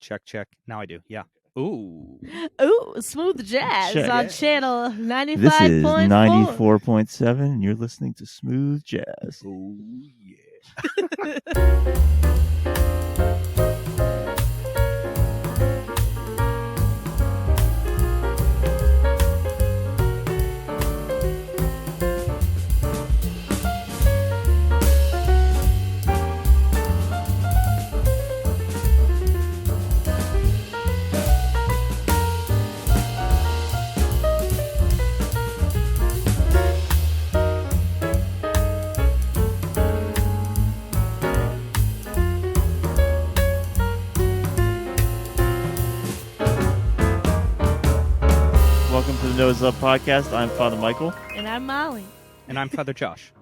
Check, check. Now I do. Yeah. Ooh. Ooh, smooth jazz Check. on channel 95.4. This is 94.7, and you're listening to Smooth Jazz. Oh, yeah. Welcome to the knowHis podcast. I'm Father Michael. And I'm Molly. And I'm Father Josh.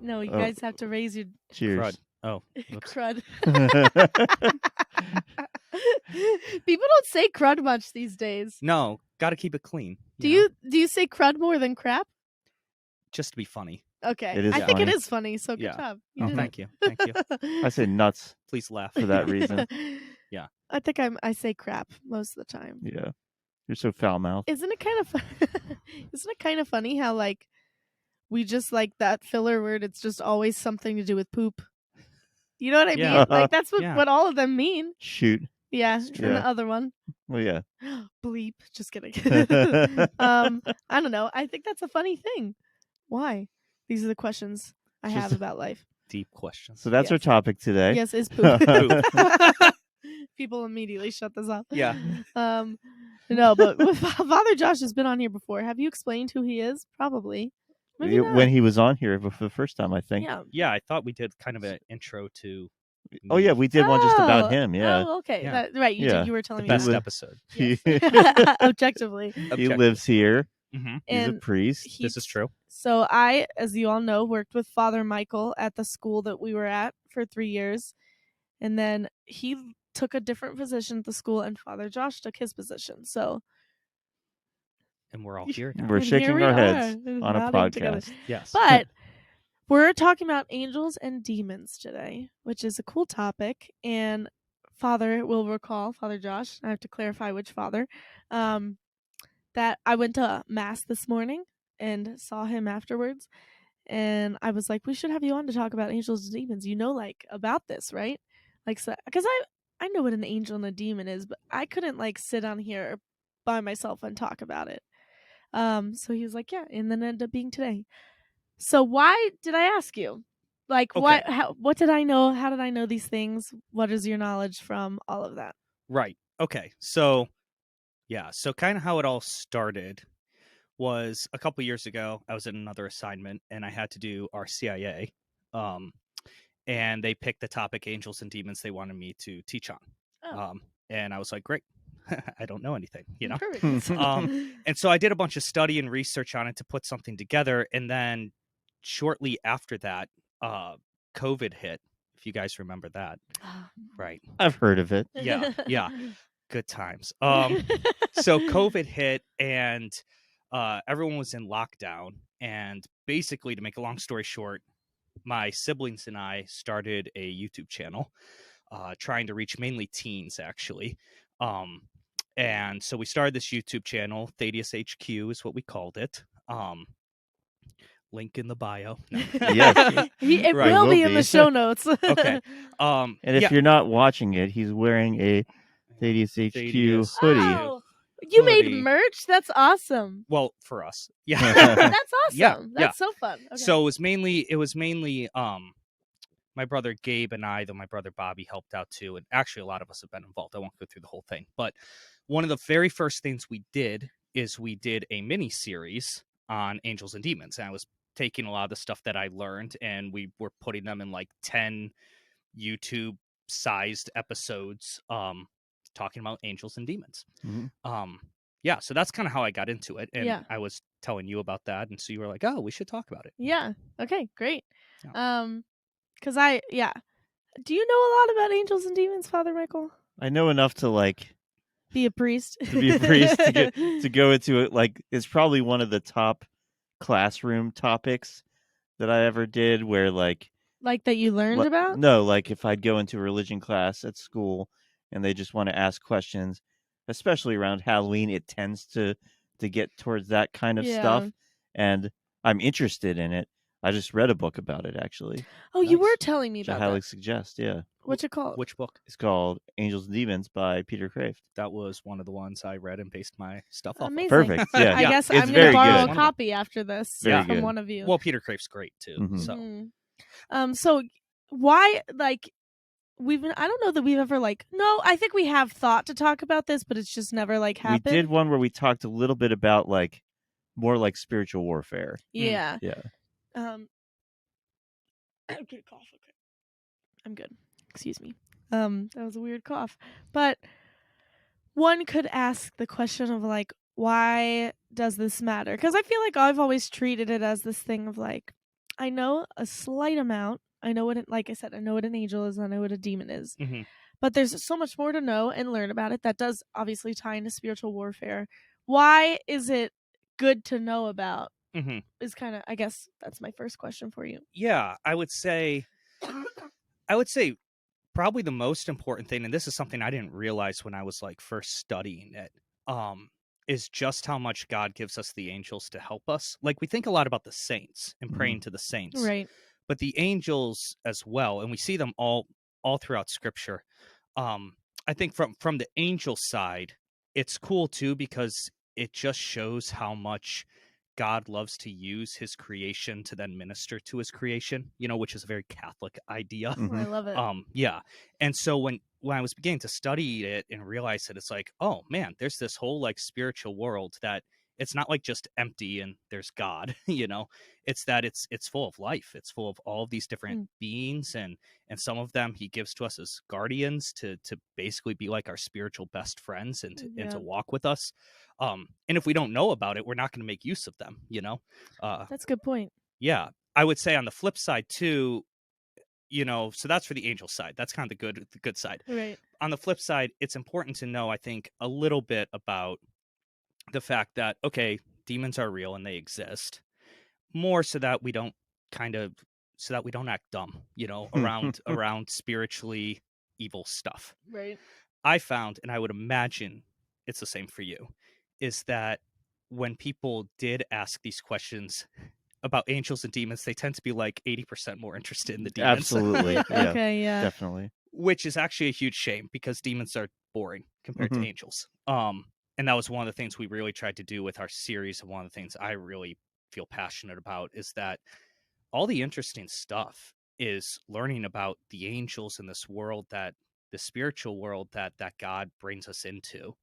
No, you Oh. guys have to raise your Cheers. Crud. Oh, whoops. crud. People don't say crud much these days. No, got to keep it clean. Do know? you say crud more than crap? Just to be funny. Okay. It is I think it funny. is funny, so good Yeah. job. Oh, did Thank it. you. Thank you. I say nuts Please laugh. for that reason. Yeah. I think I say crap most of the time. Yeah. You're so foul-mouthed. Isn't it kind of isn't it kind of funny how like we just like that filler word, it's just always something to do with poop. You know what I Yeah. mean? Like that's Yeah. what all of them mean. Shoot. Yeah. It's And true. the other one. Well, yeah. Bleep. Just kidding. I don't know. I think that's a funny thing. Why? These are the questions I Just- have about life. Deep questions. So that's our Yes. topic today. Yes, is poop. Poop. People immediately shut this off. Yeah. No, but Father Josh has been on here before. Have you explained who he is? Probably. Maybe not. When he was on here for the first time, I think. Yeah. Yeah, I thought we did kind of an intro to Oh, yeah, we did one just about Oh, him. Yeah. Oh, okay. Yeah. Right. You Yeah. did. You were the telling me best that. episode. He, Yes. Objectively. he lives here. Mm-hmm. He's a And priest. This is true. So I, as you all know, worked with Father Michael at the school that we were at for 3 years. And then he took a different position at the school and Father Josh took his position. So And we're all here now. We're and shaking here we our heads are, on a nodding together. podcast. Yes. But we're talking about angels and demons today, which is a cool topic. And Father will recall, Father Josh, I have to clarify which father, that I went to Mass this morning and saw him afterwards. And I was like, we should have you on to talk about angels and demons. You know, like, about this, right? Like, so, because I know what an angel and a demon is, but I couldn't, like, sit on here by myself and talk about it. So he was like, yeah, and then it ended up being today. So why did I ask you? Like, Okay. what did I know? How did I know these things? What is your knowledge from all of that? Right. Okay. So, yeah. So, kind of how it all started was a couple years ago. I was in another assignment and I had to do our CIA. And they picked the topic angels and demons they wanted me to teach on. Oh. And I was like, great. I don't know anything, you know? Perfect. And so I did a bunch of study and research on it to put something together. And then shortly after that, COVID hit, if you guys remember that. Right. I've heard of it. Yeah. Yeah. Good times. So COVID hit and everyone was in lockdown. And basically, to make a long story short, my siblings and I started a YouTube channel trying to reach mainly teens, actually. And so we started this YouTube channel. Thaddeus HQ is what we called it. Link in the bio. No. Yes. It Right. will Will be in be. the show notes. Okay. And if yeah. you're not watching it, he's wearing a Thaddeus HQ Thaddeus. hoodie. Oh, you made Hoodie. merch? That's awesome. Well, for us. Yeah. That's awesome. Yeah, That's so fun. Okay. So it was mainly my brother Gabe and I, though my brother Bobby helped out too. And actually a lot of us have been involved. I won't go through the whole thing. But one of the very first things we did is we did a mini series on angels and demons. And I was taking a lot of the stuff that I learned and we were putting them in like 10 YouTube sized episodes talking about angels and demons. Mhm. Yeah, so that's kind of how I got into it. And Yeah. I was telling you about that. And so you were like, oh, we should talk about it. Yeah. Okay, great. Yeah. Cause do you know a lot about angels and demons, Father Michael? I know enough to like Be a priest. to be a priest to go into it. Like, it's probably one of the top classroom topics that I ever did, where like Like that you learned about? no, like if I'd go into a religion class at school and they just want to ask questions, especially around Halloween. It tends to get towards that kind of stuff, and I'm interested in it. I just read a book about it, actually, Oh, you were Nice. telling me which I about highly that. suggest. Yeah, What's it called? Which book? it's called Angels and Demons by Peter Kraft. That was one of the ones I read and based my stuff off Amazing. Perfect. Yeah. I guess It's I'm very gonna borrow good. a copy after this Very from good. one of you. Well, Peter Kraft's great too. Mhm. So So why, like, I don't know that we've ever, like, no, I think we have thought to talk about this, but it's just never, like, happened. We did one where we talked a little bit about, like, more like spiritual warfare. Yeah. Yeah. I'm gonna cough. Okay, I'm good. Excuse me. That was a weird cough. But one could ask the question of, like, why does this matter? Because I feel like I've always treated it as this thing of, like, I know a slight amount. I know what, like I said, I know what an angel is. I know what a demon is. mm-hmm. But there's so much more to know and learn about it that does obviously tie into spiritual warfare. Why is it good to know about? Mm-hmm. Is kind of, I guess that's my first question for you. Yeah, I would say probably the most important thing, and this is something I didn't realize when I was like first studying it, is just how much God gives us the angels to help us. Like we think a lot about the saints and praying to the saints, Right. but the angels as well, and we see them all throughout Scripture. I think from the angel side, it's cool too because it just shows how much God loves to use his creation to then minister to his creation, which is a very Catholic idea. Oh, I love it. Yeah. And so when I was beginning to study it and realize that it's like, oh man, there's this whole like spiritual world that it's not like just empty and there's God, it's that it's full of life. It's full of all of these different beings, and some of them he gives to us as guardians to basically be like our spiritual best friends and to walk with us. And if we don't know about it, we're not going to make use of them, That's a good point. Yeah. I would say on the flip side too, so that's for the angel side. That's kind of the good side. Right. On the flip side, it's important to know, I think, a little bit about the fact that, okay, demons are real and they exist, more so that we don't act dumb, around spiritually evil stuff. Right. I found, and I would imagine it's the same for you, is that when people did ask these questions about angels and demons, they tend to be like 80% more interested in the demons. Absolutely. Yeah. Yeah, Okay. Yeah. definitely. Which is actually a huge shame because demons are boring compared to angels. And that was one of the things we really tried to do with our series. And one of the things I really feel passionate about is that all the interesting stuff is learning about the angels in this world, that the spiritual world that God brings us into.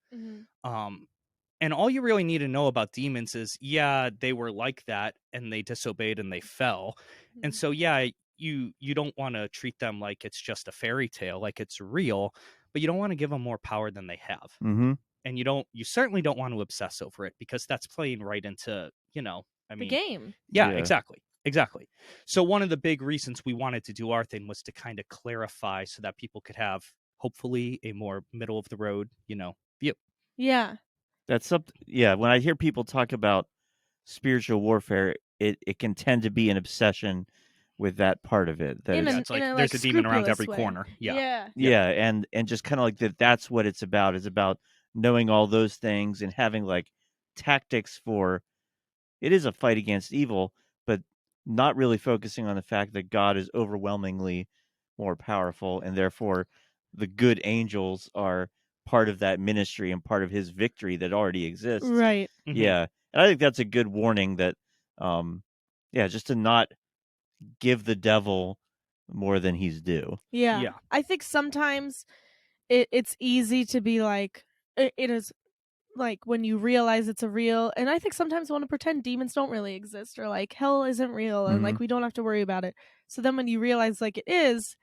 And all you really need to know about demons is, yeah, they were like that and they disobeyed and they fell. And so, yeah, you don't want to treat them like it's just a fairy tale, like it's real, but you don't want to give them more power than they have. And you certainly don't want to obsess over it, because that's playing right into, the game. Yeah, exactly. So one of the big reasons we wanted to do our thing was to kind of clarify so that people could have hopefully a more middle of the road, view. Yeah. That's something. Yeah, when I hear people talk about spiritual warfare, it can tend to be an obsession with that part of it. That It's like there's a demon around every corner. Yeah. And just kind of like that. That's what it's about. It's about knowing all those things and having like tactics for. It is a fight against evil, but not really focusing on the fact that God is overwhelmingly more powerful, and therefore the good angels are part of that ministry and part of his victory that already exists. Right. Yeah. And I think that's a good warning that just to not give the devil more than he's due. Yeah. I think sometimes it's easy to be like, it is like when you realize it's a real, and I think sometimes want to pretend demons don't really exist, or like hell isn't real, and like we don't have to worry about it. So then when you realize like it is,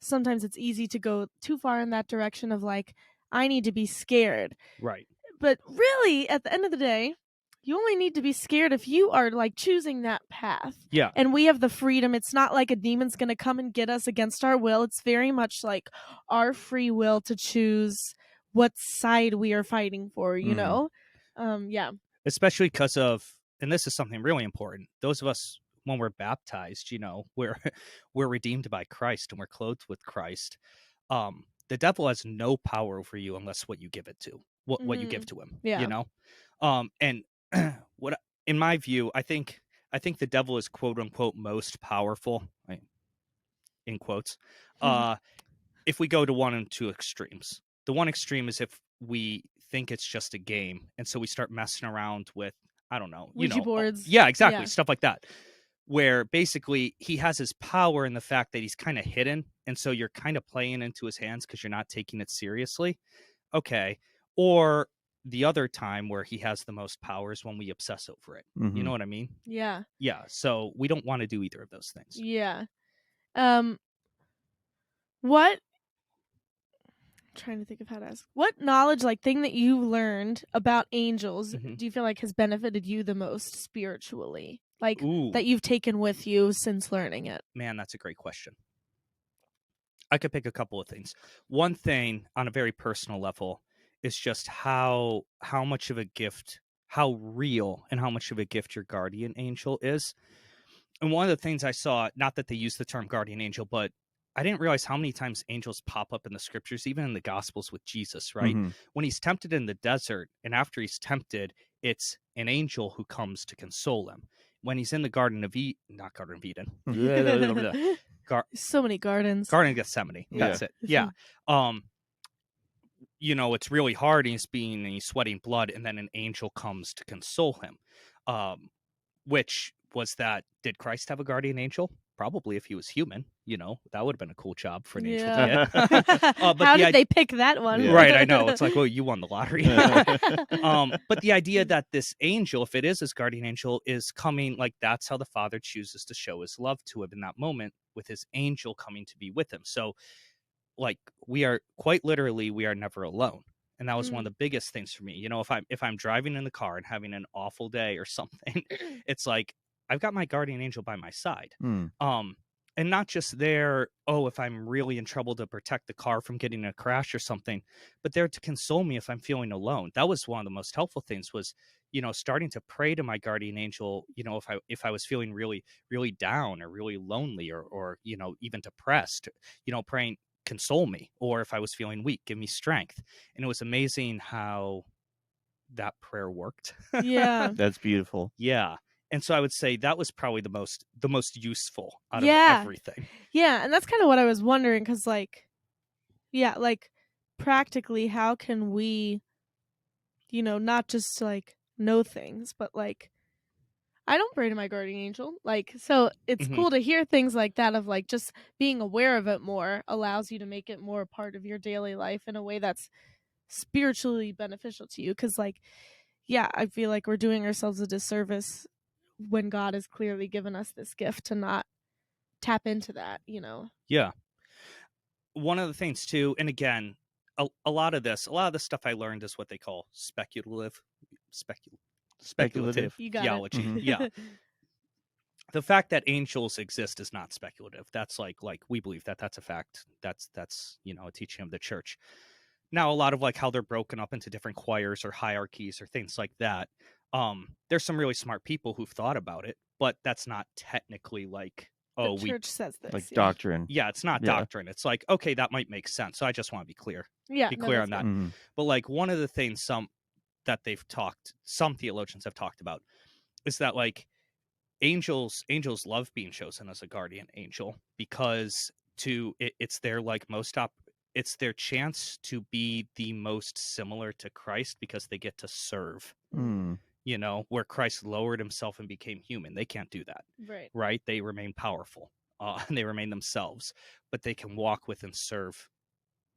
sometimes it's easy to go too far in that direction of like, I need to be scared. Right. But really, at the end of the day, you only need to be scared if you are like choosing that path. Yeah. And we have the freedom. It's not like a demon's going to come and get us against our will. It's very much like our free will to choose what side we are fighting for, you know? Yeah. Especially because of, and this is something really important, those of us, when we're baptized, we're redeemed by Christ and we're clothed with Christ. the devil has no power over you unless what you give it to, what you give to him. Yeah. You know, and what in my view, I think the devil is quote unquote most powerful, right, in quotes, if we go to one and two extremes. The one extreme is if we think it's just a game, and so we start messing around with, I don't know, Ouija boards. yeah, exactly, Yeah. stuff like that, where basically he has his power in the fact that he's kind of hidden, and so you're kind of playing into his hands because you're not taking it seriously. Okay. Or the other time where he has the most power is when we obsess over it. You Mhm. know what I mean? Yeah. Yeah. So we don't want to do either of those things. Yeah. What I'm trying to think of how to ask. What knowledge, like thing that you learned about angels, Mhm. do you feel like has benefited you the most spiritually? Like Ooh, that you've taken with you since learning it? man, that's a great question. I could pick a couple of things. One thing on a very personal level is just how much of a gift, how real and how much of a gift your guardian angel is. And one of the things I saw, not that they use the term guardian angel, but I didn't realize how many times angels pop up in the scriptures, even in the gospels with Jesus, right? Mhm. When he's tempted in the desert, and after he's tempted, it's an angel who comes to console him. When he's in the Garden of Eden, not Garden of Eden, So many gardens. Garden of Gethsemane. Yeah. That's it. Yeah. It's really hard, and he's sweating blood, and then an angel comes to console him. Which was that, did Christ have a guardian angel? Probably, if he was human, that would have been a cool job for an angel to get. But How did they pick that one? Yeah. Right, I know. It's like, well, you won the lottery. But the idea that this angel, if it is his guardian angel, is coming, like that's how the Father chooses to show his love to him in that moment, with his angel coming to be with him. So, like, we are quite literally, we are never alone. And that was one of the biggest things for me. If I'm driving in the car and having an awful day or something, it's like I've got my guardian angel by my side. Mm. And not just there, if I'm really in trouble, to protect the car from getting in a crash or something, but there to console me if I'm feeling alone. That was one of the most helpful things, was, starting to pray to my guardian angel, if I was feeling really, really down or really lonely or even depressed, praying, console me. Or if I was feeling weak, give me strength. And it was amazing how that prayer worked. Yeah. That's beautiful. Yeah. And so I would say that was probably the most useful out of everything. Yeah, and that's kind of what I was wondering, because practically, how can we, not just know things, but I don't pray to my guardian angel. So it's Mhm. cool to hear things like that, of just being aware of it more allows you to make it more a part of your daily life in a way that's spiritually beneficial to you. Because I feel like we're doing ourselves a disservice when God has clearly given us this gift to not tap into that, Yeah. One of the things too, and again, a lot of the stuff I learned is what they call speculative Speculative. You got theology. Mhm. Yeah. The fact that angels exist is not speculative. That's like we believe that that's a fact. That's a teaching of the church. Now, a lot of how they're broken up into different choirs or hierarchies or things like that. There's some really smart people who've thought about it, but that's not technically the church says this. Like doctrine. Yeah, it's not doctrine. It's like, okay, that might make sense. So I just want to be clear. Yeah, Be clear on that's that. Mhm. But one of the things some theologians have talked about is that angels love being chosen as a guardian angel, because it's their it's their chance to be the most similar to Christ, because they get to serve. Mm. Where Christ lowered himself and became human. They can't do that. Right? They remain powerful. And they remain themselves, but they can walk with and serve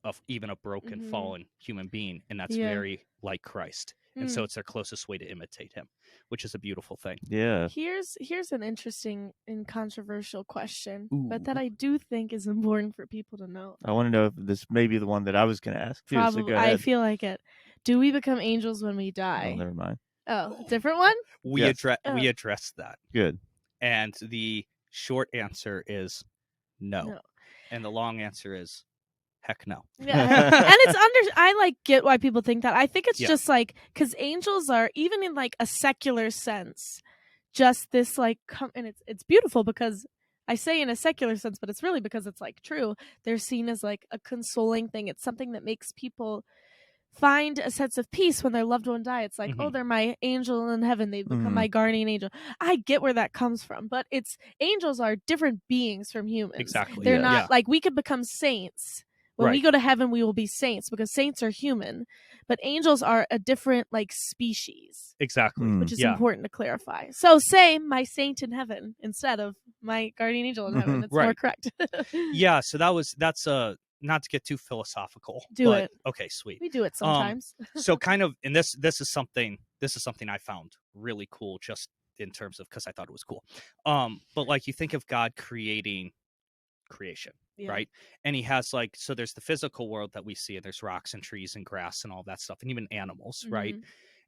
of even a broken, fallen human being, and that's very like Christ. And so it's their closest way to imitate him, which is a beautiful thing. Yeah. Here's an interesting and controversial question, Ooh. but that I do think is important for people to know. I want to know if this may be the one that I was going to ask too. So go I ahead. feel like it. Do we become angels when we Oh, die? never mind. Oh, different one? We Yes. we addressed that. Good. And the short answer is no. And the long answer is heck no. Yeah. And it's I get why people think that. I think it's just because angels are, even in a secular sense, just this and it's beautiful, because I say in a secular sense, but it's really because it's like true. They're seen as like a consoling thing. It's something that makes people find a sense of peace when their loved one dies. It's like, oh, they're my angel in heaven. They've become my guardian angel. I get where that comes from, but angels are different beings from humans. Exactly. They're Yes. not like we could become saints. When we Right. go to heaven, we will be saints because saints are human, but angels are a different like species, Exactly. which is Yeah. important to clarify. So say my saint in heaven instead of my guardian angel in heaven. It's more Right. correct. Yeah. So that's not to get too philosophical. Do but, it. Okay, sweet. We do it sometimes. So kind of, and this is something I found really cool, just in terms of because I thought it was cool. But like you think of God creating creation, Yeah. right? And he has like, so there's the physical world that we see, and there's rocks and trees and grass and all that stuff, and even animals, right?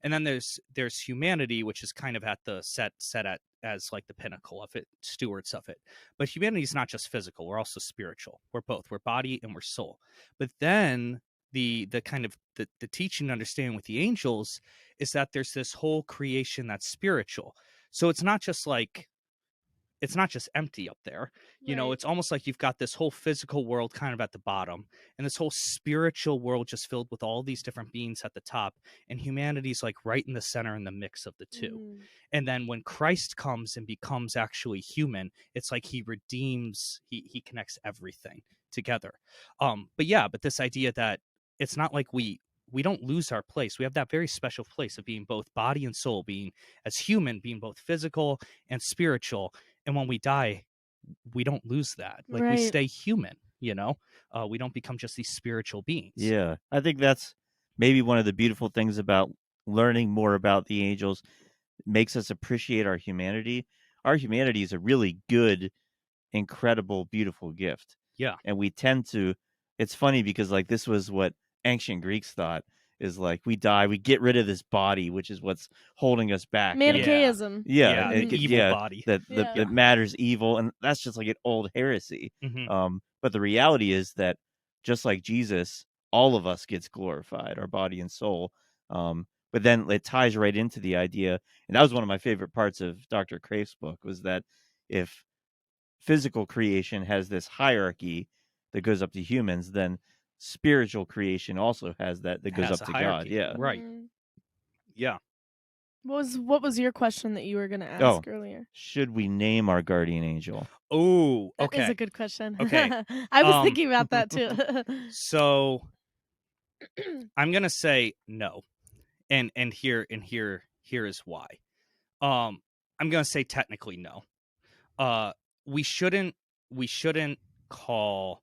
And then there's humanity, which is kind of at the set at as like the pinnacle of it, stewards of it. But humanity is not just physical; we're also spiritual. We're both. We're body and we're soul. But then the kind of the teaching and understanding with the angels is that there's this whole creation that's spiritual. So it's not just empty up there. It's almost like you've got this whole physical world kind of at the bottom, and this whole spiritual world just filled with all these different beings at the top, and humanity's like right in the center in the mix of the two. And then when Christ comes and becomes actually human, it's like he redeems, he connects everything together. But this idea that it's not like we don't lose our place. We have that very special place of being both body and soul, being as human, being both physical and spiritual. And when we die, we don't lose that. Like we stay human, we don't become just these spiritual beings. Yeah. I think that's maybe one of the beautiful things about learning more about the angels. It makes us appreciate our humanity. Our humanity is a really good, incredible, beautiful gift. Yeah. And we tend to, it's funny because like this was what ancient Greeks thought, is like we die, we get rid of this body, which is what's holding us back. Manichaeism. Yeah, the evil body. That matters evil, and that's just like an old heresy. But the reality is that just like Jesus, all of us gets glorified, our body and soul. But then it ties right into the idea, and that was one of my favorite parts of Dr. Craif's book, was that if physical creation has this hierarchy that goes up to humans, then spiritual creation also has that goes up to God. Yeah. Right. Yeah. What was your question that you were going to ask earlier? Should we name our guardian angel? Oh, okay. That is a good question. Okay. I was thinking about that too. So I'm going to say no. And here is why. I'm going to say technically no. We shouldn't call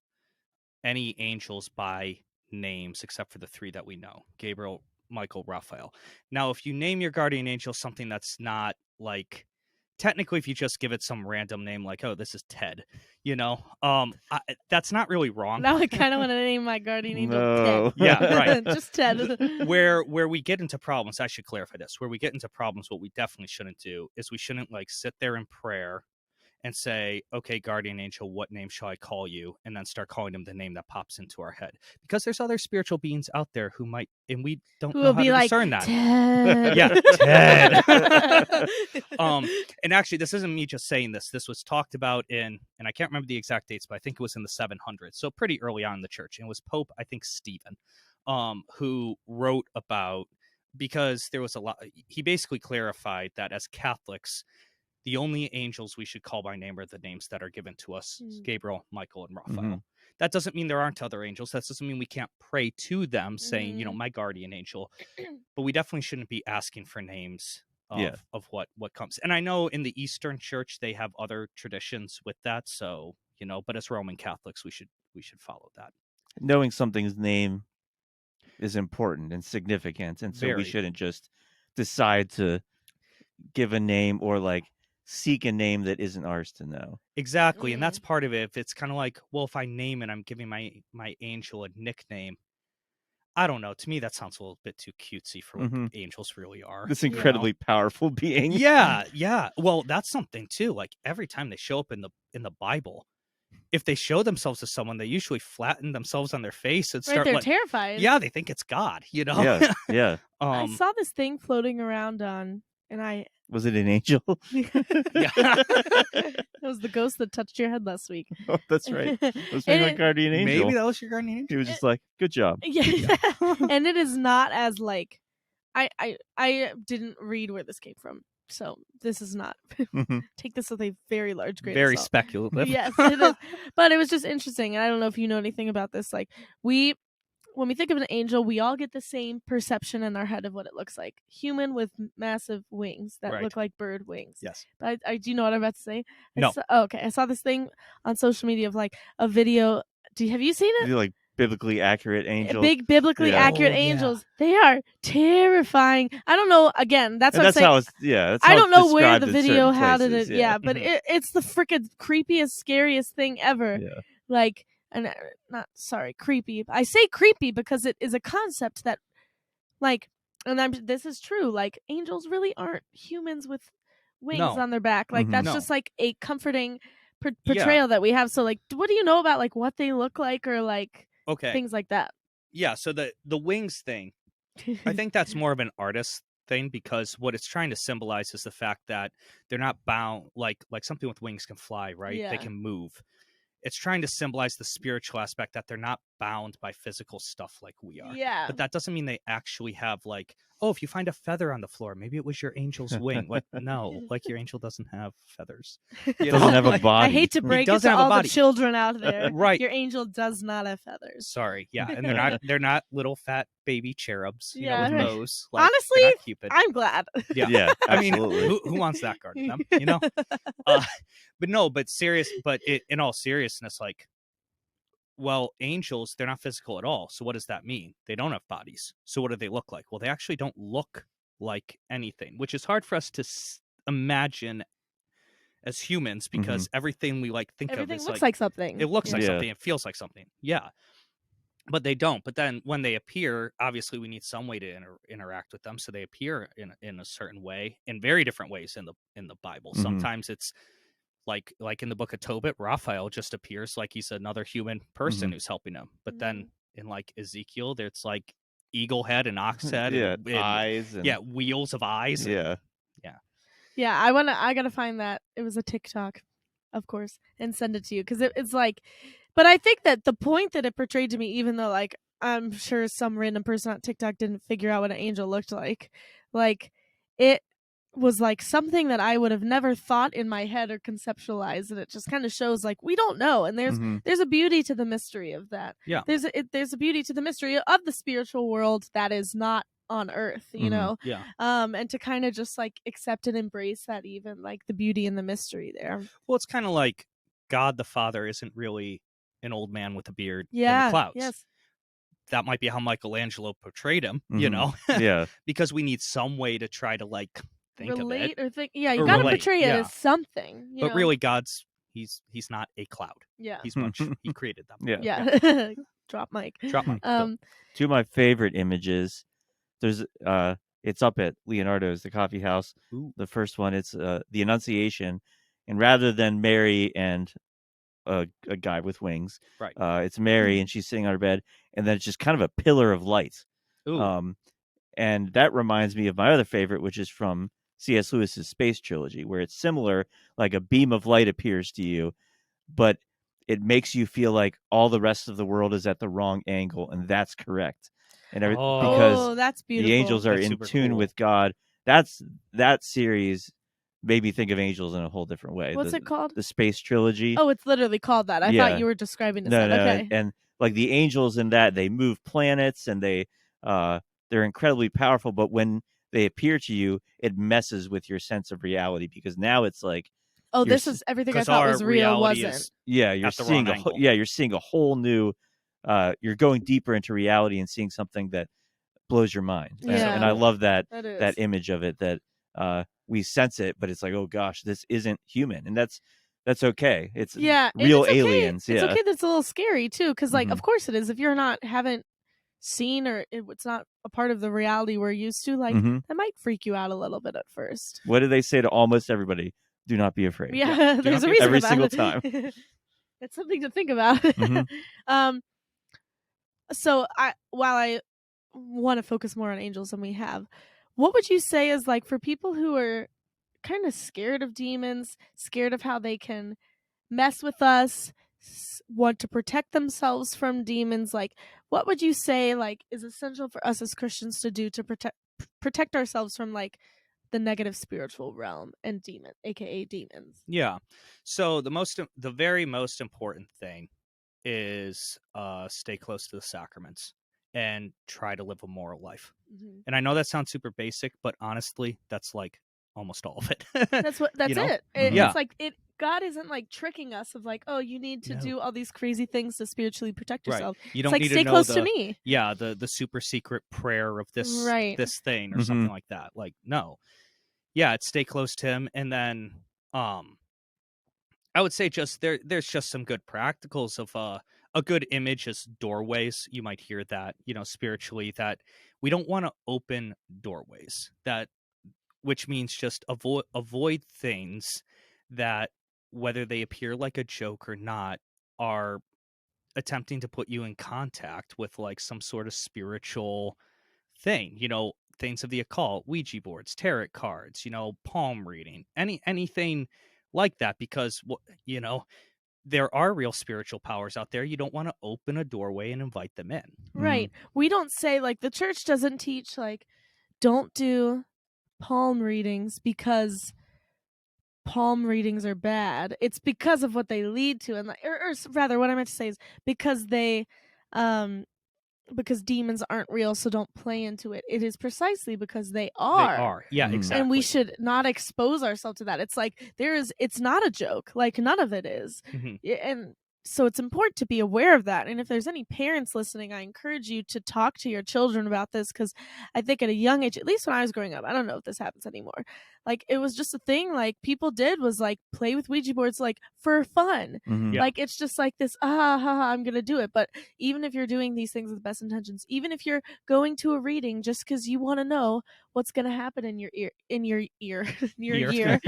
any angels by names except for the three that we know: Gabriel, Michael, Raphael. Now, if you name your guardian angel something that's not like, technically, if you just give it some random name like, oh, this is Ted, that's not really wrong. Now I kind of want to name my guardian angel Ted. Yeah, right. Just Ted. Where we get into problems, I should clarify this. Where we get into problems, what we definitely shouldn't do is we shouldn't like sit there in prayer and say, okay, guardian angel, what name shall I call you? And then start calling them the name that pops into our head. Because there's other spiritual beings out there who might, and we don't know how to discern that. Ted. Yeah, Ted. And actually, this isn't me just saying this. This was talked about and I can't remember the exact dates, but I think it was in the 700s. So pretty early on in the church. And it was Pope, I think, Stephen, who wrote about, because there was a lot, he basically clarified that as Catholics, the only angels we should call by name are the names that are given to us: Gabriel, Michael, and Raphael. That doesn't mean there aren't other angels. That doesn't mean we can't pray to them saying, my guardian angel. But we definitely shouldn't be asking for names of what comes. And I know in the Eastern Church, they have other traditions with that. So, but as Roman Catholics, we should follow that. Knowing something's name is important and significant. And so we shouldn't just decide to give a name or like seek a name that isn't ours to know. Exactly. And that's part of it. If it's kind of like, well, if I name it, I'm giving my angel a nickname. I don't know. To me, that sounds a little bit too cutesy for what angels really are. This incredibly powerful being. Yeah. Well, that's something too. Like every time they show up in the Bible, if they show themselves to someone, they usually flatten themselves on their face and start they're terrified. Yeah, they think it's God, Yeah. I saw this thing floating around on, and Was it an angel? Yeah. It was the ghost that touched your head last week. Oh, that's right. It was And my it- guardian angel. Maybe that was your guardian angel. He was just like, "Good job." Yeah. And it is not as like I didn't read where this came from. So this is not take this with a very large grain Very of salt. speculative. Yes, it is. But it was just interesting. And I don't know if you know anything about this. Like when we think of an angel, we all get the same perception in our head of what it looks like. Human with massive wings that Right. look like bird wings. Yes. But I do you know what I'm about to say? No. Okay. I saw this thing on social media of like a video. Have you seen it? These are like biblically accurate angels. Big biblically Yeah. accurate Oh, yeah. angels. They are terrifying. I don't know. Again, that's And what I'm that's saying. how it's that's I how don't it's know where described the in video, certain how did places, it, yeah, but it's the freaking creepiest, scariest thing ever. Yeah. Like, and not sorry, creepy. I say creepy because it is a concept that, like, and this is true. Like, angels really aren't humans with wings No. on their back. Like, that's No. just like a comforting Yeah. portrayal that we have. So, like, what do you know about like what they look like or like Okay. things like that? Yeah. So the wings thing, I think that's more of an artist thing because what it's trying to symbolize is the fact that they're not bound like something with wings can fly, right? Yeah. They can move. It's trying to symbolize the spiritual aspect that they're not bound by physical stuff like we are. Yeah. But that doesn't mean they actually have like, oh, if you find a feather on the floor, maybe it was your angel's wing. Like, no, like your angel doesn't have feathers. It doesn't have a Like, body. I hate to break it doesn't to have a all the body. children out there. Right. Your angel does not have feathers. Sorry, yeah, and they're not little fat baby cherubs, you know, Yeah, with right. bows. Like, Honestly, they're not Cupid. I'm glad. Yeah, Yeah, I mean, absolutely. who wants that garden? Them, you know. But no, but in all seriousness, like, well, angels, they're not physical at all. So what does that mean? They don't have bodies. So what do they look like? Well, they actually don't look like anything, which is hard for us to imagine as humans because everything we like think Everything of is looks like something. it looks like Yeah. something, it feels like something. Yeah. But they don't. But then when they appear, obviously we need some way to interact with them. So they appear in a certain way, in very different ways in the Bible. Sometimes it's like in the book of Tobit, Raphael just appears like he's another human person who's helping him. But then in like Ezekiel, there's like eagle head and ox head, Yeah, and eyes. And, wheels of eyes. yeah. Yeah, I gotta find that. It was a TikTok, of course, and send it to you because it's like. But I think that the point that it portrayed to me, even though like I'm sure some random person on TikTok didn't figure out what an angel looked like it was like something that I would have never thought in my head or conceptualized, and it just kind of shows like we don't know, and there's a beauty to the mystery of that. Yeah, there's a beauty to the mystery of the spiritual world that is not on earth, you know. Yeah. And to kind of just like accept and embrace that, even like the beauty and the mystery there. Well, it's kind of like God the Father isn't really an old man with a beard in Yeah. the clouds. Yes. That might be how Michelangelo portrayed him, you know? Yeah. Because we need some way to try to like think relate of it. or think. Yeah, you Or gotta relate, portray it yeah. as something. You But know? really, God's he's not a cloud. Yeah. He's much. He created them. Yeah. Yeah. Drop mic. Drop mic. Two of my favorite images. There's it's up at Leonardo's, the coffee house. Ooh. The first one, it's the Annunciation, and rather than Mary and a guy with wings, Right. It's Mary and she's sitting on her bed, and then it's just kind of a pillar of light. Ooh. And that reminds me of my other favorite, which is from C.S. Lewis's Space Trilogy, where it's similar, like a beam of light appears to you, but it makes you feel like all the rest of the world is at the wrong angle, and that's correct. And because that's beautiful. the angels are That's in super tune cool. with God. That series made me think of angels in a whole different way. What's it called? The Space Trilogy. Oh, it's literally called that. I Yeah. thought you were describing this. No, Okay. and like the angels in that, they move planets and they're incredibly powerful. But when they appear to you, it messes with your sense of reality because now it's like, Oh, you're this is everything I 'Cause thought our was real reality wasn't. is you're at the seeing wrong angle. you're seeing a whole new. You're going deeper into reality and seeing something that blows your mind. Yeah. And I love that That is. image of it that we sense it, but it's like, oh gosh, this isn't human, and that's okay. It's Yeah, and real it's okay. aliens. It's Yeah. okay that's a little scary too, because like, Mhm. of course it is. If you're haven't seen or it's not a part of the reality we're used to, like Mhm. that might freak you out a little bit at first. What do they say to almost everybody? Do not be afraid. Yeah, do there's not a be reason every about single it. time. It's something to think about. Mhm. So while I want to focus more on angels than we have, what would you say is like for people who are kind of scared of demons, scared of how they can mess with us, want to protect themselves from demons. Like, what would you say like is essential for us as Christians to do to protect ourselves from like the negative spiritual realm and demon, aka demons? Yeah. So the very most important thing is stay close to the sacraments and try to live a moral life. Mm-hmm. And I know that sounds super basic, but honestly, that's like almost all of it. That's You know? it. Mhm. It's like it. God isn't like tricking us of like, oh, you need to No. do all these crazy things to spiritually protect Right. yourself. You It's don't like need to stay know close to me. the super secret prayer of Right. this thing or Mhm. something like that. Like, no. Yeah, it's stay close to him. And then I would say just there's just some good practicals of a good image is doorways. You might hear that, spiritually, that we don't want to open doorways. That which means just avoid things that, whether they appear like a joke or not, are attempting to put you in contact with like some sort of spiritual thing, things of the occult, Ouija boards, tarot cards, palm reading, anything like that, because there are real spiritual powers out there. You don't want to open a doorway and invite them in. Right. We don't say like the church doesn't teach like don't do palm readings because palm readings are bad. It's because of what they lead to, and rather, what I meant to say is because um, because demons aren't real, so don't play into it. It is precisely because they They are. are. Yeah, Mhm. exactly. And we should not expose ourselves to that. It's like it's not a joke. Like none of it is. Mhm. And so it's important to be aware of that. And if there's any parents listening, I encourage you to talk to your children about this, because I think at a young age, at least when I was growing up, I don't know if this happens anymore. Like it was just a thing like people did was like play with Ouija boards like for fun. Mhm. Yeah. Like it's just like this, I'm gonna do it. But even if you're doing these things with the best intentions, even if you're going to a reading just because you want to know what's gonna happen in your ear, in your Ear.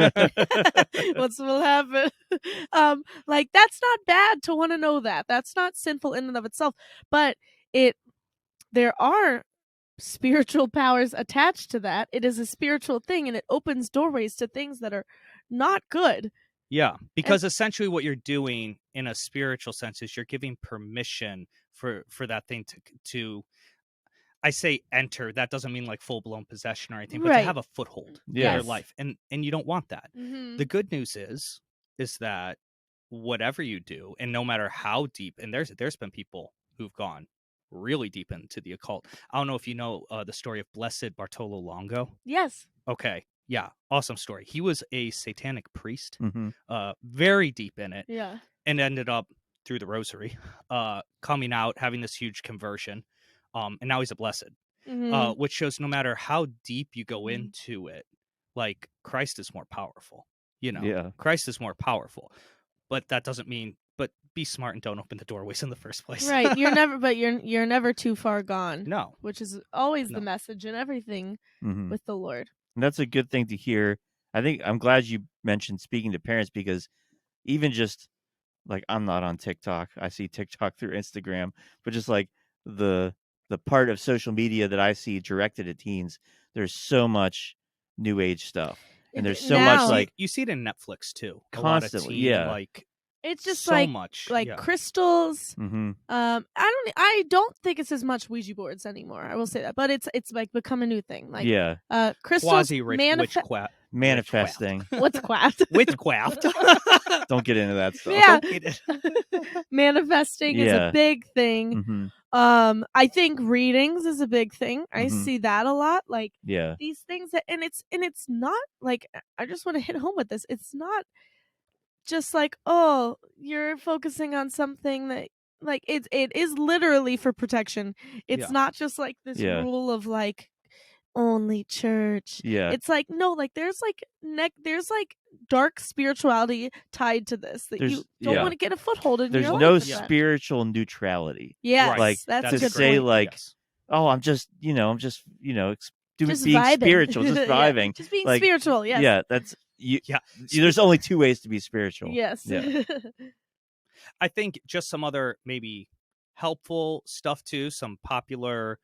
what's will happen, like that's not bad to want to know that. That's not sinful in and of itself, but there are spiritual powers attached to that. It is a spiritual thing, and it opens doorways to things that are not good. Yeah, because essentially what you're doing in a spiritual sense is you're giving permission for that thing to I say enter. That doesn't mean like full blown possession or anything, but to Right. have a foothold in Yeah. your Yes. life, and you don't want that. Mm-hmm. The good news is that whatever you do, and no matter how deep, and there's been people who've gone really deep into the occult. I don't know if you know the story of Blessed Bartolo Longo. Yes. Okay, yeah, awesome story. He was a satanic priest, Mhm. very deep in it, Yeah. and ended up through the rosary, coming out, having this huge conversion, and now he's a blessed. Mm-hmm. Which shows no matter how deep you go Mhm. into it, like Christ is more powerful. Yeah. Christ is more powerful, but that doesn't mean. But be smart and don't open the doorways in the first place. Right. You're never too far gone. No. Which is always No. the message in everything Mhm. with the Lord. And that's a good thing to hear. I think I'm glad you mentioned speaking to parents, because even just like I'm not on TikTok. I see TikTok through Instagram, but just like the part of social media that I see directed at teens, there's so much new age stuff. And there's so much Now- like you see it in Netflix too. constantly, A lot of teen, yeah. like It's just so much, like yeah. crystals. Mm-hmm. I don't think it's as much Ouija boards anymore. I will say that, but it's like become a new thing. Like Yeah. crystals Quasi manifest. Manifesting. What's quaft? Witchcraft. Don't get into that stuff. Yeah. Don't get it. Manifesting is Yeah. a big thing. Mm-hmm. I think readings is a big thing. I Mhm. see that a lot. Like Yeah. these things that, and it's not like, I just want to hit home with this. It's not just like, oh, you're focusing on something that, like, it is literally for protection. It's Yeah. not just like this Yeah. rule of like only church. Yeah. It's like, no, like there's like dark spirituality tied to this that you don't yeah. want to get a foothold in There's your life. no with that. spiritual neutrality. Yes, Right. Like, that's to a good say point. like, Yes. oh, I'm just being Just being vibing. spiritual, just Yeah, vibing. just being Like, spiritual. Yes. Yeah, that's you. Yeah. There's only two ways to be spiritual. Yes. Yeah. I think just some other maybe helpful stuff too, some popular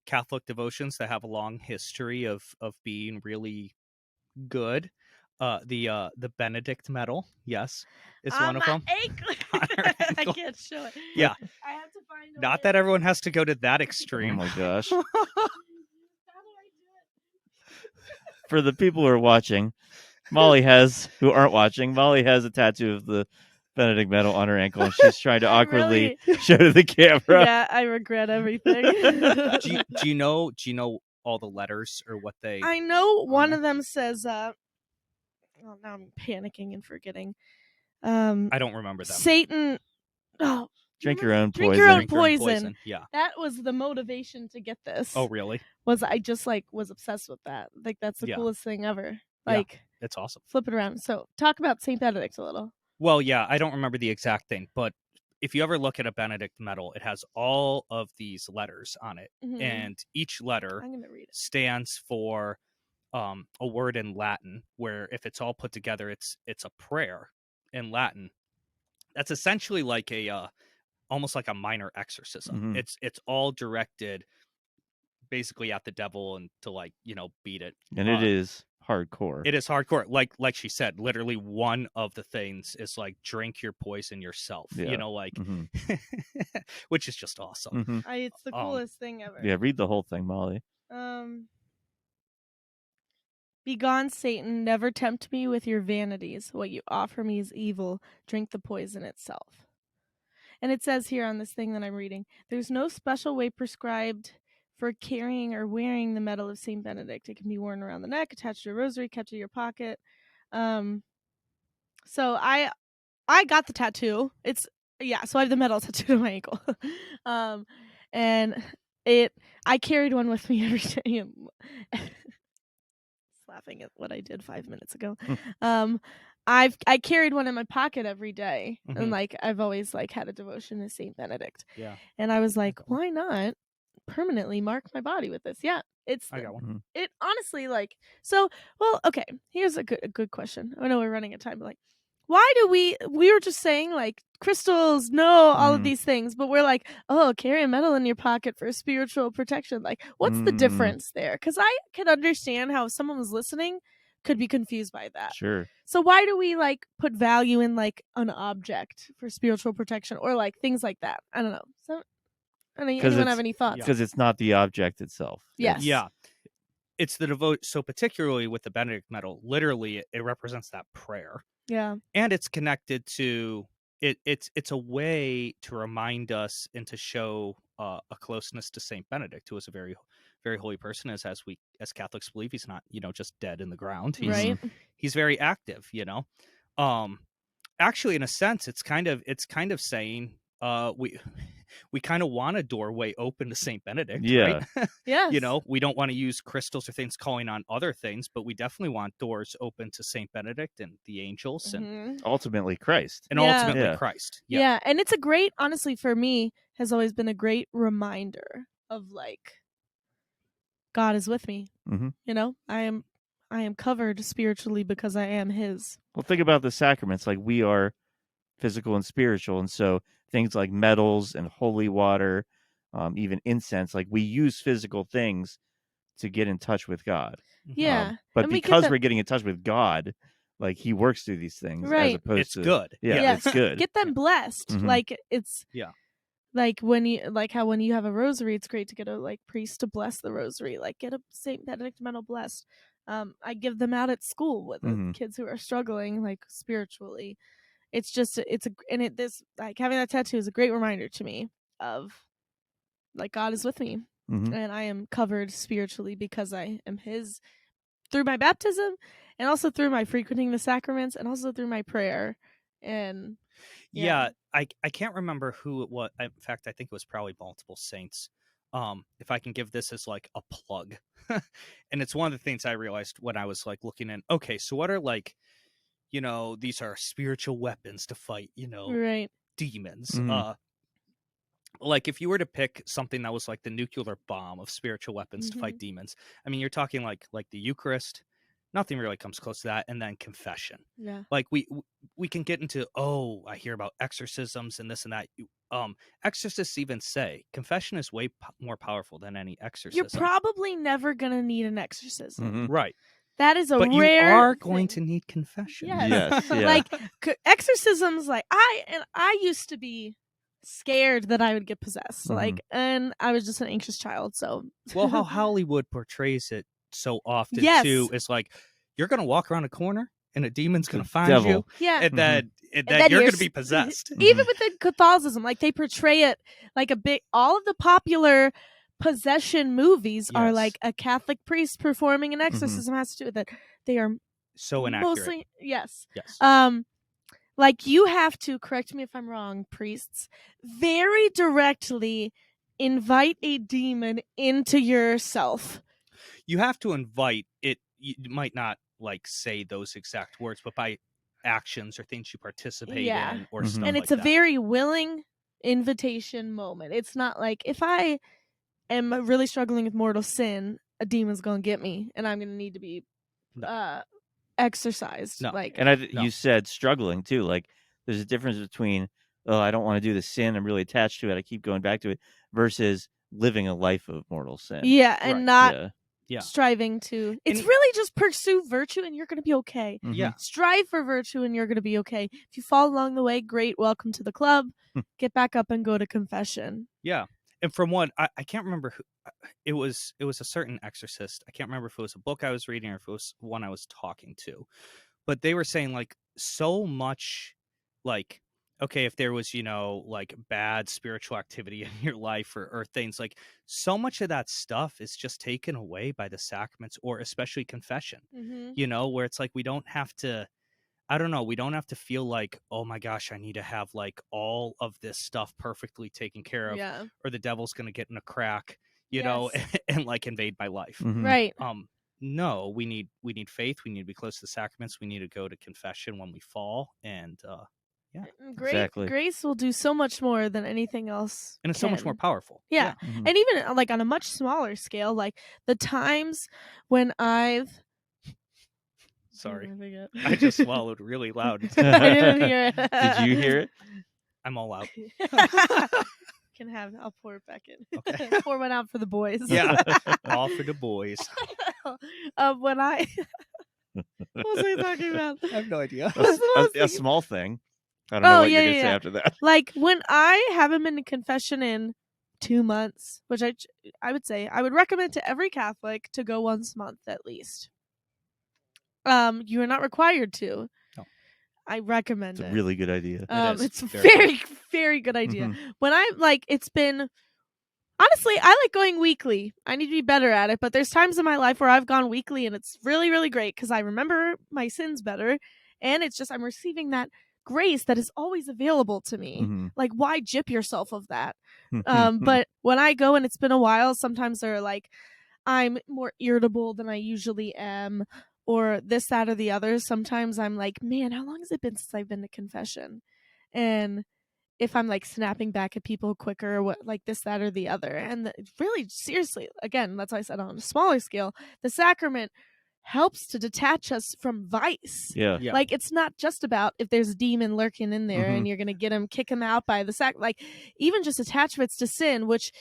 Catholic devotions that have a long history of being really good. The Benedict medal, yes, is On one of my them. ankle. On her I ankle. can't show it. Yeah, I have to find a not way. that everyone has to go to that Oh extreme. my gosh. How do I do it? For the people who are watching, who aren't watching, Molly has a tattoo of the Benedict medal on her ankle, and she's trying to I awkwardly really- show to the camera. Yeah, I regret everything. Do you know all the letters or what they? I know one there? of them says oh, now I'm panicking and forgetting. I don't remember them. Satan. Oh, do you Drink your remember? own Drink poison. your own Drink your own poison. Yeah. That was the motivation to get this. Oh, really? Was I just like was obsessed with that? Like that's the Yeah. coolest thing ever. Yeah. Like It's awesome. flip it around. So talk about Saint Benedict a little. Well, yeah, I don't remember the exact thing, but if you ever look at a Benedict medal, it has all of these letters on it, Mhm. and each letter I'm gonna read it. stands for a word in Latin. Where if it's all put together, it's a prayer in Latin. That's essentially like a almost like a minor exorcism. Mhm. It's all directed basically at the devil and to beat it. And it is hardcore. It is hardcore. Like she said, literally one of the things is like drink your poison yourself. Yeah. Mhm. Which is just awesome. Mhm. It's the coolest thing ever. Yeah, read the whole thing, Molly. Begone, Satan, never tempt me with your vanities. What you offer me is evil. Drink the poison itself. And it says here on this thing that I'm reading, there's no special way prescribed for carrying or wearing the medal of Saint Benedict. It can be worn around the neck, attached to a rosary, kept in your pocket. So I got the tattoo. So I have the medal tattooed on my ankle. And I carried one with me every day. Laughing at what I did 5 minutes ago. I carried one in my pocket every day, and I've always had a devotion to Saint Benedict. Yeah. And I was like, why not permanently mark my body with this? Yeah, I got one. It honestly okay. Here's a good question. I know we're running out of time, but why do we were just saying crystals, no, all of these things, but we're like, oh, carry a medal in your pocket for spiritual protection. What's the difference there? Because I can understand how if someone was listening could be confused by that. Sure. So why do we put value in an object for spiritual protection or things like that? I don't know. So anyone have any thoughts? Because it's not the object itself. Yes. Yeah. It's the devote. So particularly with the Benedict medal, literally it represents that prayer. Yeah. And it's connected to it. It's a way to remind us and to show a closeness to Saint Benedict, who is a very, very holy person. As Catholics believe, he's not just dead in the ground. He's very active. Actually, in a sense, it's kind of saying we kind of want a doorway open to Saint Benedict, right? Yes. We don't want to use crystals or things calling on other things, but we definitely want doors open to Saint Benedict and the angels and ultimately Christ. And ultimately Christ. Yeah, and it's a great, honestly, for me, has always been a great reminder of God is with me. I am covered spiritually because I am His. Well, think about the sacraments. We are physical and spiritual, and so things like medals and holy water, even incense, we use physical things to get in touch with God. Yeah. But because we're getting in touch with God, He works through these things as opposed it's to good. Yeah, it's good. Get them blessed. It's when you have a rosary, it's great to get a priest to bless the rosary. Get a Saint Benedict medal blessed. I give them out at school with the kids who are struggling spiritually. It's just this having that tattoo is a great reminder to me of God is with me and I am covered spiritually because I am His through my baptism and also through my frequenting the sacraments and also through my prayer. And I can't remember who it was. In fact, I think it was probably multiple saints. If I can give this as a plug, and it's one of the things I realized when I was looking in. Okay, so what are these are spiritual weapons to fight, demons. If you were to pick something that was the nuclear bomb of spiritual weapons to fight demons, I mean, you're talking like the Eucharist. Nothing really comes close to that. And then confession. Yeah. We can get into, I hear about exorcisms and this and that. Exorcists even say confession is way more powerful than any exorcism. You're probably never going to need an exorcism. Right. That is a but rare you are going thing. to need confession. Yes. Yes, yeah. Like exorcisms, like I used to be scared that I would get possessed. Like, and I was just an anxious child. So Well, how Hollywood portrays it so often Yes. too is like you're gonna walk around a corner and a demon's gonna find devil. you, yeah. and then then you're you're gonna be possessed. Even within Catholicism, like they portray it like a big. All of the popular possession movies are Yes. like a Catholic priest performing an exorcism has to do with it. They are So inaccurate. mostly yes. Yes. Like you have to, correct me if I'm wrong, priests, very directly invite a demon into yourself. You have to invite it. You might not like say those exact words, but by actions or things you participate in or stuff And like it's a that. very willing invitation moment. It's not like if I am really struggling with mortal sin, a demon's gonna get me and I'm gonna need to be exercised. No. Like, And you said struggling too. Like there's a difference between, oh, I don't want to do the sin, I'm really attached to it, I keep going back to it, versus living a life of mortal sin. yeah, and Right. not Yeah. striving to. It's And- really just pursue virtue and you're gonna be okay. Yeah. Strive for virtue and you're gonna be okay. If you fall along the way, great, welcome to the club. Get back up and go to confession. Yeah. And from what I can't remember who it was a certain exorcist. I can't remember if it was a book I was reading or if it was one I was talking to. But they were saying like so much like okay, if there was, like bad spiritual activity in your life or things like so much of that stuff is just taken away by the sacraments or especially confession. Where it's like we don't have to we don't have to feel like, oh my gosh, I need to have like all of this stuff perfectly taken care of, Yeah. or the devil's gonna get in a crack, and like invade my life. Right. No, we need faith. We need to be close to the sacraments. We need to go to confession when we fall, and Grace will do so much more than anything else. and it's so much more powerful. Yeah. And even like on a much smaller scale, like the times when I've Sorry, I forget. I just swallowed really loud. I didn't hear it. Did you hear it? I'm all out. I'll pour it back in. Okay. Pour one out for the boys. Yeah, all for the boys. When I what was I talking about? I have no idea. A small thing. I don't know what you're going to say after that. Like when I haven't been to confession in 2 months, which I would say I would recommend to every Catholic to go once a month at least. You are not required to. No. I recommend It's it. a really good idea. It's a very, very good idea. When I'm like, it's been honestly, I like going weekly. I need to be better at it, but there's times in my life where I've gone weekly and it's really, really great because I remember my sins better. And it's just, I'm receiving that grace that is always available to me. Like, why gyp yourself of that? But when I go and it's been a while, sometimes they're like, I'm more irritable than I usually am, or this, that, or the other. Sometimes I'm like, man, how long has it been since I've been to confession? And if I'm like snapping back at people quicker, like this, that, or the other. And really, seriously, again, that's why I said on a smaller scale, the sacrament helps to detach us from vice. Yeah. Like it's not just about if there's a demon lurking in there and you're going to get him, kick him out by the like even just attachments to sin, which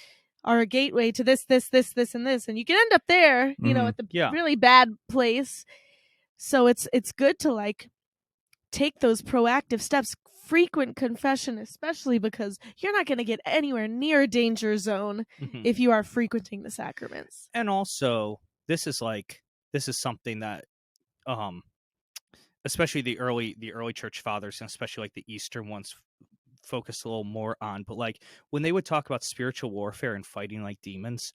are a gateway to this, and this. And you can end up there, at the really bad place. So it's good to like take those proactive steps, frequent confession, especially because you're not going to get anywhere near a danger zone if you are frequenting the sacraments. And also, this is something that, especially the early church fathers, and especially like the Eastern ones, focused a little more on. But like when they would talk about spiritual warfare and fighting like demons,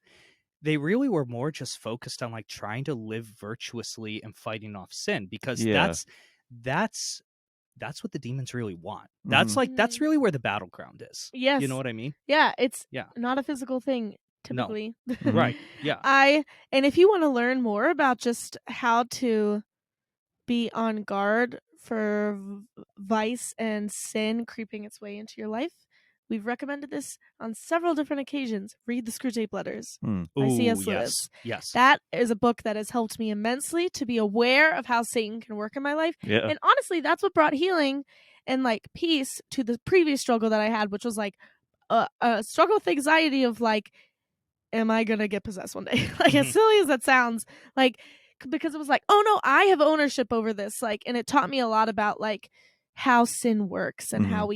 they really were more just focused on like trying to live virtuously and fighting off sin, because that's what the demons really want. That's that's really where the battleground is. Yes. You know what I mean? Yeah, it's not a physical thing typically. No. Right. Yeah. And if you want to learn more about just how to be on guard for vice and sin creeping its way into your life, we've recommended this on several different occasions. Read the Screwtape Letters by C.S. Lewis. Yes. That is a book that has helped me immensely to be aware of how Satan can work in my life. Yeah. And honestly, that's what brought healing and like peace to the previous struggle that I had, which was like a struggle with anxiety of like, am I going to get possessed one day? Like as silly as that sounds, like because it was like, oh no, I have ownership over this. Like, and it taught me a lot about like how sin works and how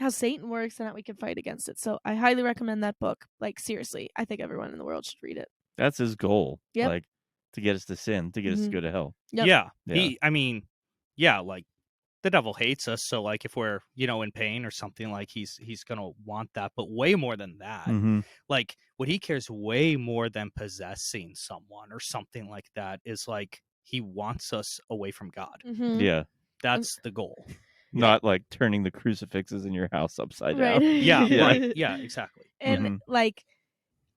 Satan works and how we can fight against it. So I highly recommend that book. Like, seriously, I think everyone in the world should read it. That's his goal. Yep. Like, to get us to sin, to get us to go to hell. Yep. Yeah. Like the devil hates us. So like if we're, in pain or something, like he's going to want that. But way more than that, like what he cares way more than possessing someone or something like that is like he wants us away from God. Yeah. That's the goal. Not like turning the crucifixes in your house upside Right. down. Yeah, right. Yeah, exactly. And like,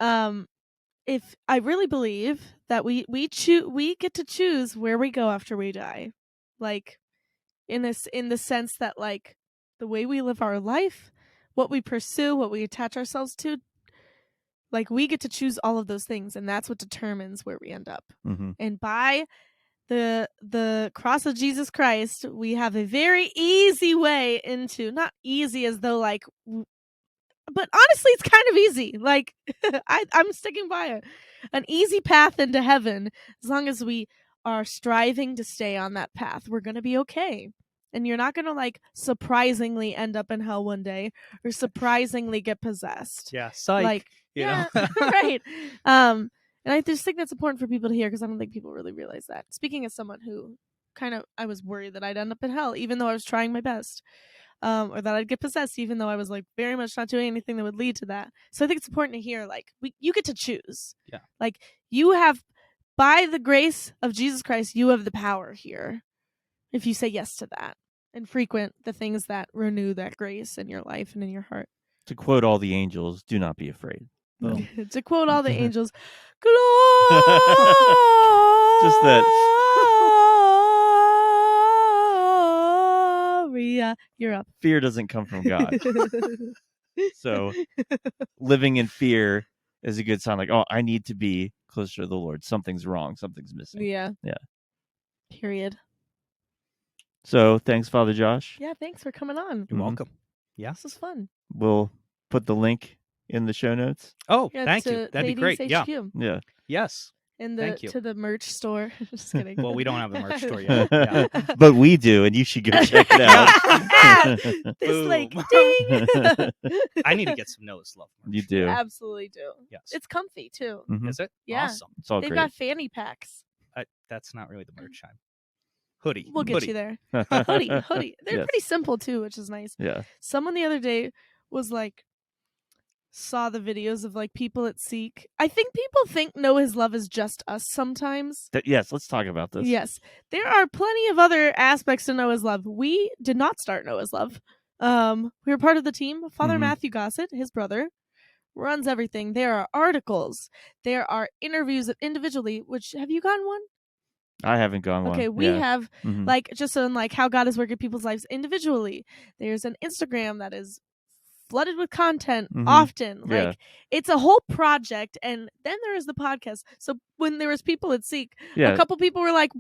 if I really believe that we get to choose where we go after we die, like in the sense that like the way we live our life, what we pursue, what we attach ourselves to, like we get to choose all of those things, and that's what determines where we end up. And by the cross of Jesus Christ, we have a very easy way into, not easy as though like, but honestly, it's kind of easy. Like I'm sticking by it. An easy path into heaven, as long as we are striving to stay on that path, we're going to be okay. And you're not going to like surprisingly end up in hell one day or surprisingly get possessed. Yeah, psych. Like, right. And I just think that's important for people to hear, because I don't think people really realize that. Speaking as someone who I was worried that I'd end up in hell, even though I was trying my best. Or that I'd get possessed, even though I was like very much not doing anything that would lead to that. So I think it's important to hear, like, you get to choose. Yeah. Like, you have, by the grace of Jesus Christ, you have the power here. If you say yes to that and frequent the things that renew that grace in your life and in your heart. To quote all the angels, do not be afraid. Boom. To quote all the angels, Just that. You're up. Fear doesn't come from God. So living in fear is a good sign. Like, oh, I need to be closer to the Lord. Something's wrong. Something's missing. Yeah. Yeah. Period. So thanks, Father Josh. Yeah, thanks for coming on. You're welcome. Yeah. This was fun. We'll put the link in the show notes. Oh, Yeah, thank you. That'd be great. HQ. Yeah. Yeah. Yes. And to the merch store. Just kidding. Well, we don't have a merch store yet. Yeah. But we do, and you should go check it out. This like Boom. ding. I need to get some knowHis love merch. You do. Absolutely do. Yes. It's comfy too. Is it? Yeah. Awesome. It's all They've great. got fanny packs. That's not really the merch time. Hoodie. We'll get Hoodie. you there. Hoodie. They're Yes. pretty simple too, which is nice. Yeah. Someone the other day was like, saw the videos of like people at Seek. I think people think knowHis love is just us sometimes. Yes, let's talk about this. Yes. There are plenty of other aspects to knowHis love. We did not start knowHis love. We were part of the team. Father Matthew Gossett, his brother, runs everything. There are articles. There are interviews individually, which, have you gotten one? I haven't gone one. Okay, we Yeah. have like just on like how God is working people's lives individually. There's an Instagram that is flooded with content often. Yeah. Like it's a whole project, and then there is the podcast. So when there was people at Seek, a couple people were like,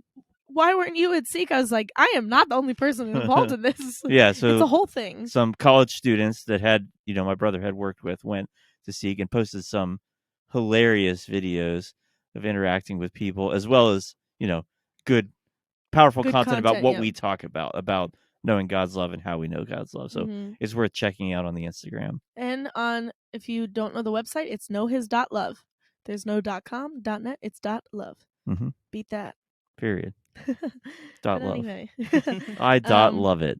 why weren't you at Seek? I was like, I am not the only person involved in this. Yeah, so it's a whole thing. Some college students that had, my brother had worked with went to Seek and posted some hilarious videos of interacting with people, as well as, good, powerful content about what we talk about knowing God's love and how we know God's love. So it's worth checking out on the Instagram. And if you don't know the website, it's knowHis.love. There's no .com, .net, it's .love. Beat that. Period. Dot love. Anyway. I love it.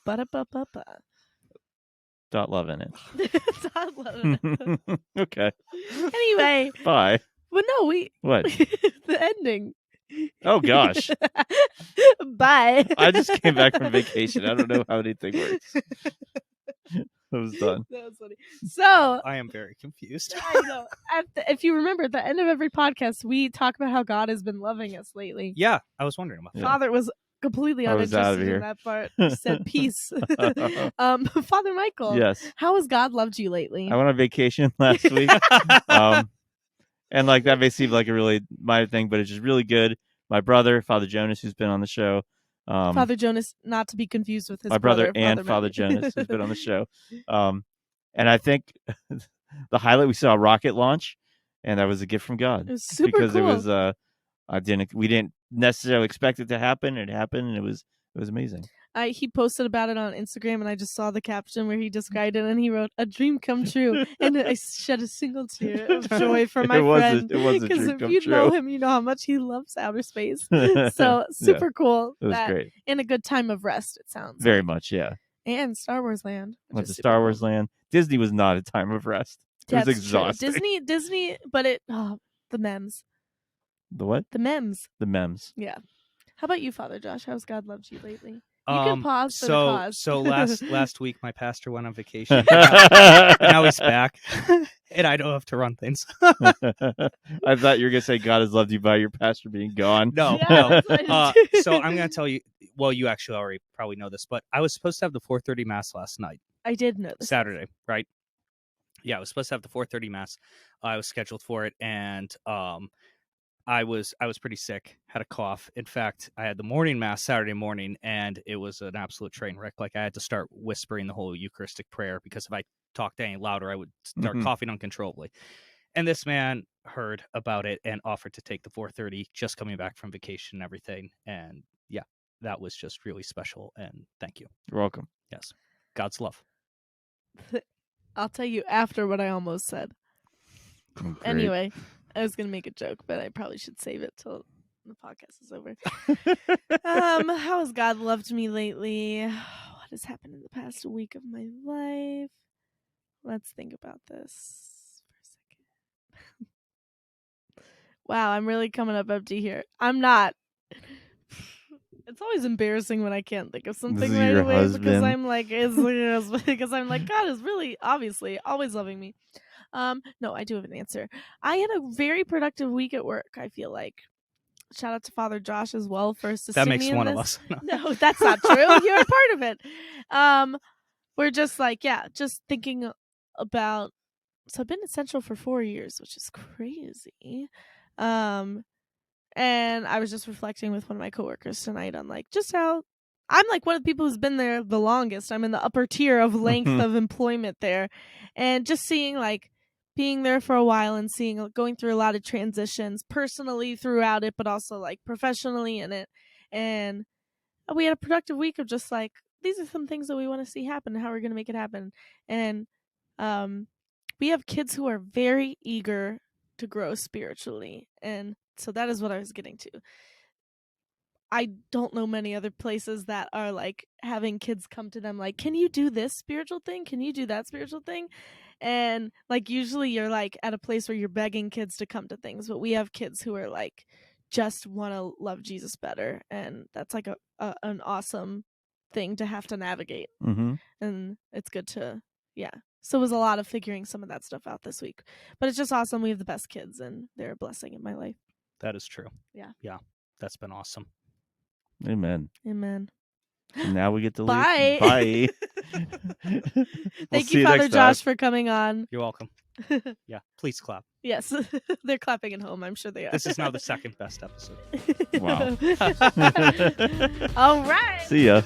Ba-da-ba-ba-ba. Dot love in it. Loving it. Okay. Anyway. Bye. But no, What? The ending. Oh gosh. Bye. I just came back from vacation. I don't know how anything works. I was done. That was funny. So I am very confused. I know. If you remember, at the end of every podcast, we talk about how God has been loving us lately. Yeah, I was wondering about that. Father was completely I was out of uninterested in here. that part. He said peace. Father Michael. Yes. How has God loved you lately? I went on vacation last week. And like that may seem like a really minor thing, but it's just really good. My brother, Father Jonas, who's been on the show. Father Jonas, not to be confused with his my brother and Father Jonas, who's been on the show. And I think the highlight, we saw a rocket launch, and that was a gift from God. It was super because cool. it was we didn't necessarily expect it to happen. It happened, and it was amazing. He posted about it on Instagram, and I just saw the caption where he described it, and he wrote, "A dream come true," and I shed a single tear of joy for my friend. It was a Because dream if come you know true. him, you know how much he loves outer space. So super cool. It was that great. and a good time of rest. It sounds Very like. much, yeah. And Star Wars Land. Went to Star Wars Land. Disney was not a time of rest. It was exhausting. True. Disney, but the memes. The what? The memes. The memes. Yeah. How about you, Father Josh? How's God loved you lately? You can pause for the cause. So last week my pastor went on vacation. Now he's back, and I don't have to run things. I thought you were gonna say God has loved you by your pastor being gone. No. Yeah, no. So I'm gonna tell you. Well, you actually already probably know this, but I was supposed to have the 4:30 mass last night. I did know this. Saturday, right? Yeah, I was supposed to have the 4:30 mass. I was scheduled for it, and I was pretty sick, had a cough. In fact, I had the morning mass Saturday morning, and it was an absolute train wreck. Like, I had to start whispering the whole Eucharistic prayer, because if I talked any louder, I would start coughing uncontrollably. And this man heard about it and offered to take the 4:30, just coming back from vacation and everything. And yeah, that was just really special. And thank you. You're welcome. Yes, God's love. I'll tell you after what I almost said. Great. Anyway, I was gonna make a joke, but I probably should save it till the podcast is over. How has God loved me lately? What has happened in the past week of my life? Let's think about this for a second. Wow, I'm really coming up empty here. I'm not. It's always embarrassing when I can't think of something right away, because I'm like, because I'm like, God is really obviously always loving me. No, I do have an answer. I had a very productive week at work, I feel like. Shout out to Father Josh as well for assisting me. That makes one of us. No, that's not true. You're a part of it. We're just like, just thinking about. So I've been at Central for 4 years, which is crazy. And I was just reflecting with one of my coworkers tonight on like just how I'm like one of the people who's been there the longest. I'm in the upper tier of length of employment there, and just seeing like being there for a while and seeing going through a lot of transitions personally throughout it, but also like professionally in it. And we had a productive week of just like, these are some things that we want to see happen and how we're going to make it happen. And we have kids who are very eager to grow spiritually, and so that is what I was getting to. I don't know many other places that are like having kids come to them like, can you do this spiritual thing? Can you do that spiritual thing? And like usually you're like at a place where you're begging kids to come to things, but we have kids who are like just want to love Jesus better, and that's like an awesome thing to have to navigate. And it's good to so it was a lot of figuring some of that stuff out this week, but it's just awesome. We have the best kids, and they're a blessing in my life. That is true. Yeah, that's been awesome. Amen. And now we get to leave. Bye. Thank you, Father Josh, for coming on. You're welcome. Yeah, please clap. Yes, they're clapping at home. I'm sure they are. This is now the second best episode. Wow. All right. See ya.